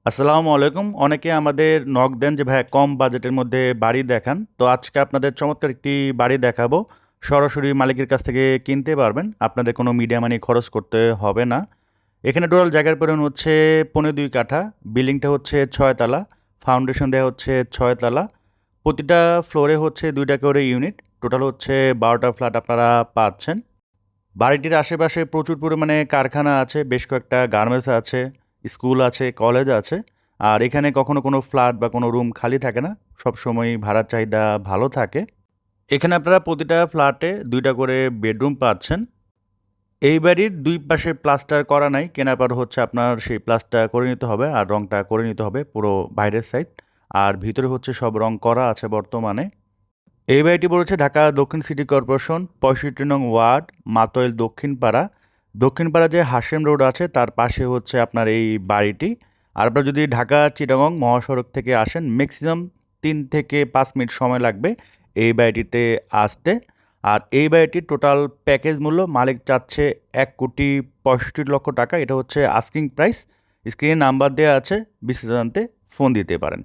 আসসালামু আলাইকুম। অনেকে আমাদের নক দেন যে ভাইয়া কম বাজেটের মধ্যে বাড়ি দেখান। তো আজকে আপনাদের চমৎকার একটি বাড়ি দেখাবো। সরাসরি মালিকের কাছ থেকে কিনতে পারবেন। আপনাদের কোনো মিডিয়া মানি খরচ করতে হবে না। এখানে টোটাল জায়গার পরিমাণ হচ্ছে 2.5 কাঠা। বিল্ডিংটা হচ্ছে 6 তলা। ফাউন্ডেশন দেওয়া হচ্ছে 6 তলা। প্রতিটা ফ্লোরে হচ্ছে 2টা করে ইউনিট। টোটাল হচ্ছে 12টা ফ্ল্যাট আপনারা পাচ্ছেন। বাড়িটির আশেপাশে প্রচুর পরিমাণে কারখানা আছে, বেশ কয়েকটা গার্মেন্টস আছে, স্কুল আছে, কলেজ আছে। আর এখানে কখনো কোনো ফ্ল্যাট বা কোনো রুম খালি থাকে না। সবসময়ই ভাড়ার চাহিদা ভালো থাকে। এখানে আপনারা প্রতিটা ফ্ল্যাটে 2টা করে বেডরুম পাচ্ছেন। এই বাড়ির 2 পাশে প্লাস্টার করা নাই। কেনার পর হচ্ছে আপনার সেই প্লাস্টার করে নিতে হবে আর রংটা করে নিতে হবে পুরো বাইরের সাইড। আর ভিতরে হচ্ছে সব রং করা আছে বর্তমানে। এই বাড়িটি পড়েছে ঢাকা দক্ষিণ সিটি কর্পোরেশন 65 নং ওয়ার্ড, মাতোয়াইল দক্ষিণপাড়া। দক্ষিণপাড়া যে হাশেম রোড আছে তার পাশে হচ্ছে আপনার এই বাড়িটি। আর আপনারা যদি ঢাকা চিটাগং মহাসড়ক থেকে আসেন ম্যাক্সিমাম 3 থেকে 5 মিনিট সময় লাগবে এই বাড়িটিতে আসতে। আর এই বাড়িটির টোটাল প্যাকেজ মূল্য মালিক চাচ্ছে 1,65,00,000 টাকা। এটা হচ্ছে আস্কিং প্রাইস। স্ক্রিনে নাম্বার দেওয়া আছে, বিস্তারিত জানতে ফোন দিতে পারেন।